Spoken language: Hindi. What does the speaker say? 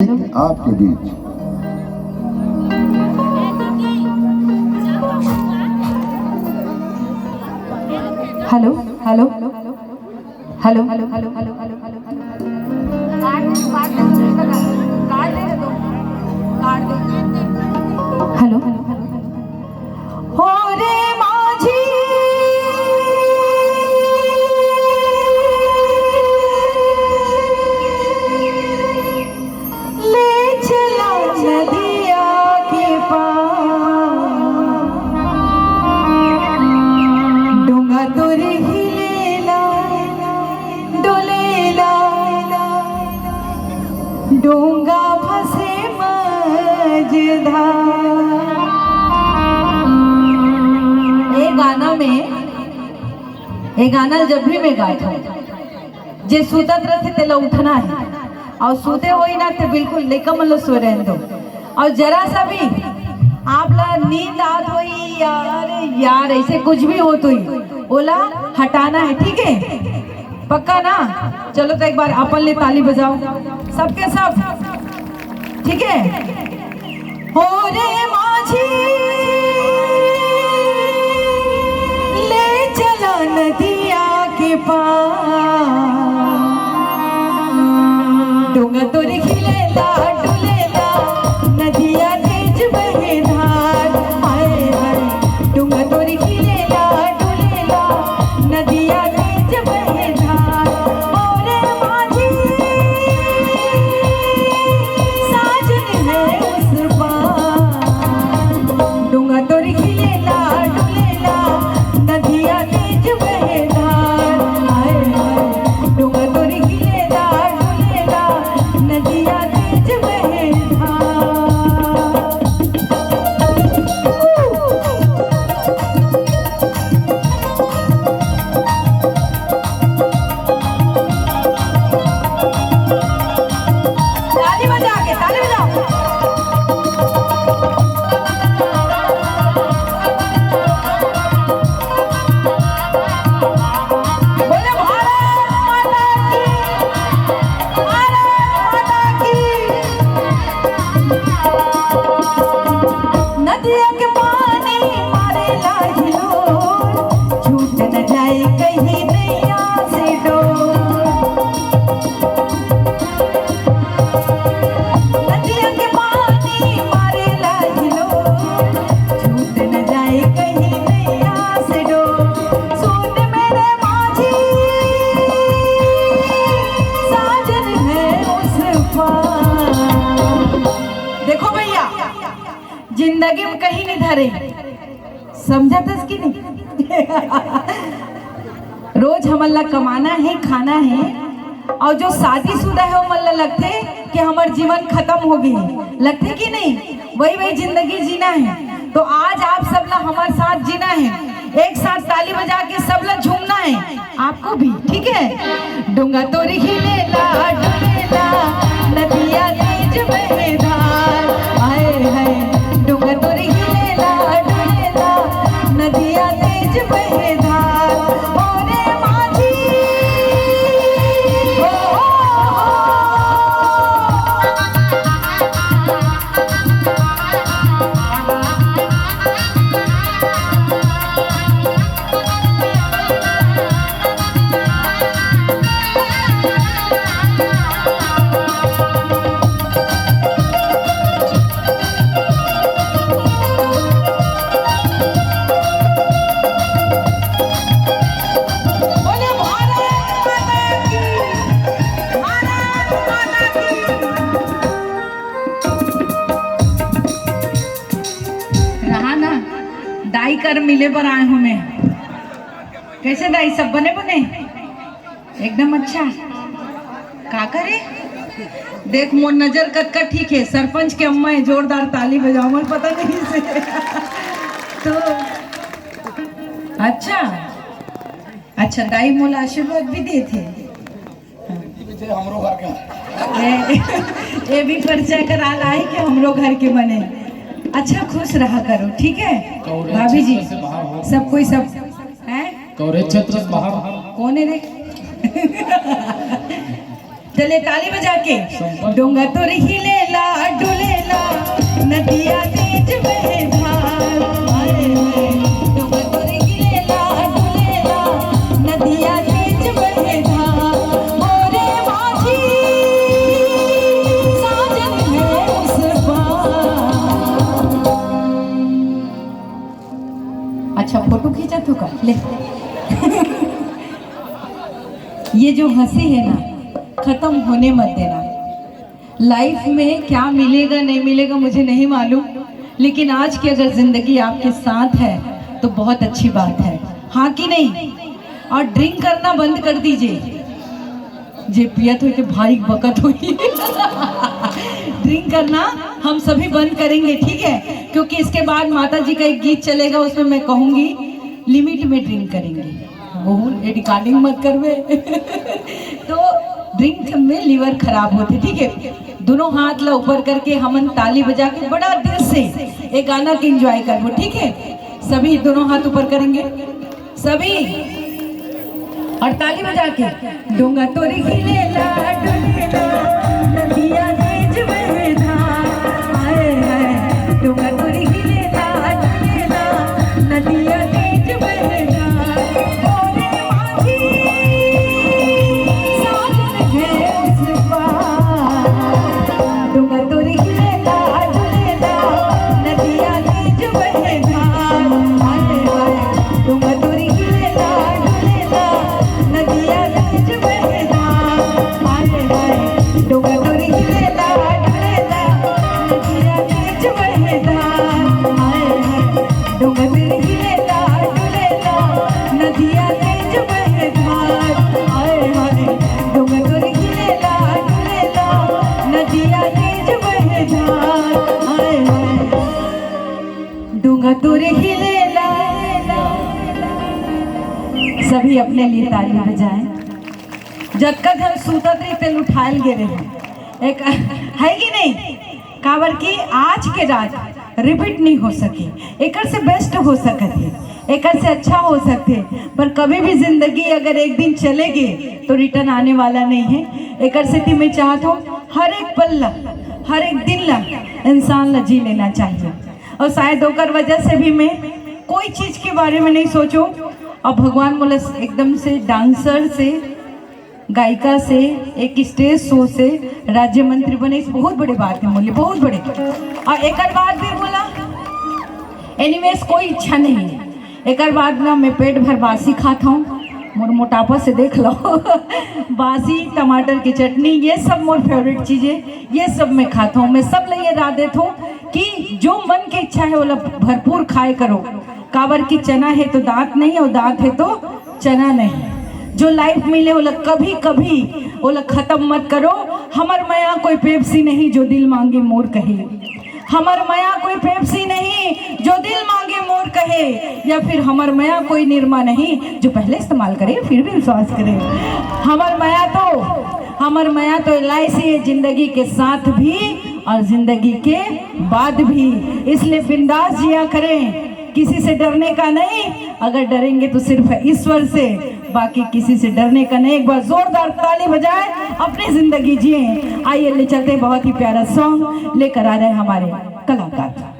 आपके बीच hello hello hello hello hello hello hello hello हो रे माझी ले चला नदिया के पार डोंगा तोर हिलेला डोलेला डोंगा फंसे मझधार। ये गाना जब भी मैं गाता हूँ जे सुतत रहते तेला उठना है और सोते हो ना तो बिल्कुल लेकर मतलब सो रहे दो। और जरा सा भी आप ला नींद आत हो यार ऐसे कुछ भी हो तो ही ओला हटाना है, ठीक है? पक्का ना? चलो तो एक बार अपन ले ताली बजाओ सबके सब, ठीक है? हो रे माझी ले चला नदिया के पार डोंगा तोर खिलेला डुलेला नदिया तेज बहे धार। हाय हाय डोंगा तोर खिलेला डुलेला नदिया तेज बहे धार। ओरे माझी साजन है उस पार डोंगा तोर खिलेला डुलेला नदिया तेज बहे धार। हाय हाय डोंगा तोर खिलेला डुलेला नदिया तेज बहे धार। ताली बजा के ताली बजाओ। बोले भारत माता की, भारत माता की। नदिया के पानी मारेला हिलोर छूट न जाए कहीं नैया से डोर। नदिया के पानी मारेला हिलोर छूट न जाए कहीं नैया से डोर। सुन मेरे माझी साजन है उस पार। देखो भैया जिंदगी में कहीं नहीं धरे, समझा था कि नहीं? रोज हमला कमाना है खाना है और जो शादीशुदा है वो मतलब लगते कि हमार जीवन खत्म हो गई है, लगते कि नहीं? वही जिंदगी जीना है। तो आज आप सब ला हमारे साथ जीना है, एक साथ ताली बजा के सब ला झूमना है आपको भी, ठीक है? डोंगा तोर हिलेला डुलेला नदिया तेज बहे धार। हाय हाय डोंगा तोर हिलेला डुलेला नदिया तेज बहे धार। ओरे माझी हो, बोले भारत माता की, भारत माता की। रहा ना दाई कर मिले पर आए हूँ मैं। कैसे दाई सब बने बने एकदम अच्छा का करे? देख मोर नजर कक्का ठीक है, सरपंच के अम्मा है, जोरदार ताली बजाओ। मुझे पता नहीं से तो अच्छा अच्छा दाई मोल आशीर्वाद भी दे थे। हमरो घर के ये भी परिचय करा लाई कि हमरो घर के बने। अच्छा खुश रहा करो, ठीक है भाभी जी? सब कोई सब है कौरे क्षेत्र से बाहर कौन है रे? चले ताली बजा के। डोंगा तोर हिलेला डुलेला नदिया तेज बहे धार, हाय हाय डोंगा तोर हिलेला डुलेला नदिया तेज बहे धार, मोरे माझी साजन है उस पार। अच्छा फोटो खींचा तो का ले ये जो हंसी है ना खत्म होने मत देना। लाइफ में क्या मिलेगा नहीं मिलेगा मुझे नहीं मालूम, लेकिन आज की अगर जिंदगी आपके साथ है तो बहुत अच्छी बात है, हाँ कि नहीं। और ड्रिंक करना बंद कर दीजिए, जे पियत हुई तो भाई बकत हुई ड्रिंक करना हम सभी बंद करेंगे, ठीक है, क्योंकि इसके बाद माता जी का एक गीत चलेगा, उसमें मैं कहूँगी लिमिट में ड्रिंक करेंगे, वो रिकॉर्डिंग मत करवे तो ड्रिंक में लीवर खराब होते, ठीक है। दोनों हाथ ला ऊपर करके हमन ताली बजा के बड़ा दिल से एक गाना के एंजॉय करबो, ठीक है। सभी दोनों हाथ ऊपर करेंगे सभी और ताली बजा के। डोंगा तोरी हिलेला डुलेला नदिया तेज बहे धार, हाय हाय डोंगा तोरी हिलेला डुलेला नदिया तेज बहे धार, मोरे माझी साजन है उस पार। डोंगा तोरी हिलेला डुलेला नदिया तेज बहे धार, हाय हाय डोंगा तोरी हिलेला डुलेला नदिया तेज बहे धार, हाय हाय डोंगा तोरी हिलेला डुलेला नदिया तेज बहे धार, हाय हाय डोंगा तोरी हिलेला डुलेला नदिया तेज बहे धार, हाय हाय डोंगा तोरी हिलेला डुलेला नदिया तेज बहे धार, हाय हाय डोंगा तोरी हिलेला। सभी अपने लिए ताली बजाएं। जब तक हम सूतत रही तेल उठायल गिरे एक है कि नहीं, काबर की आज के रात रिपीट नहीं हो सके, एक से बेस्ट हो सकते, एक से अच्छा हो सकते, पर कभी भी जिंदगी अगर एक दिन चलेगी तो रिटर्न आने वाला नहीं है। एक से मैं चाहता हूँ हर एक पल ला हर एक दिन ला इंसान ला जी लेना चाहिए, और शायद होकर वजह से भी मैं कोई चीज़ के बारे में नहीं सोचूं, और भगवान बोला एकदम से डांसर से गायिका से एक स्टेज शो से राज्य मंत्री बने, इस बहुत बड़े बात है बोले, बहुत बड़े। और एक बात भी बोला एनीवेज कोई इच्छा नहीं है, एक बात ना मैं पेट भर बासी खाता हूँ, मोर मोटापा से देख लो बासी टमाटर की चटनी ये सब मोर फेवरेट चीज़ें, ये सब मैं खाता हूँ। मैं सब ले ये राह देता हूँ कि जो मन की इच्छा है वो भरपूर खाए करो, काबर की चना है तो दांत नहीं और दांत है तो चना नहीं। जो लाइफ मिले वो कभी कभी वो खत्म मत करो। हमर माया कोई पेप्सी नहीं जो दिल मांगे मोर कहे, हमर माया कोई पेप्सी नहीं जो दिल मांगे मोर कहे, या फिर हमर माया कोई निरमा नहीं जो पहले इस्तेमाल करे फिर भी विश्वास करे। हमर माया तो LIC है, जिंदगी के साथ भी और जिंदगी के बाद भी, इसलिए बिंदास जिया करें, किसी से डरने का नहीं, अगर डरेंगे तो सिर्फ ईश्वर से, बाकी किसी से डरने का नहीं। एक बार जोरदार ताली बजाएं, अपनी जिंदगी जिए। आइए ले चलते, बहुत ही प्यारा सॉन्ग लेकर आ रहे हैं हमारे कलाकार।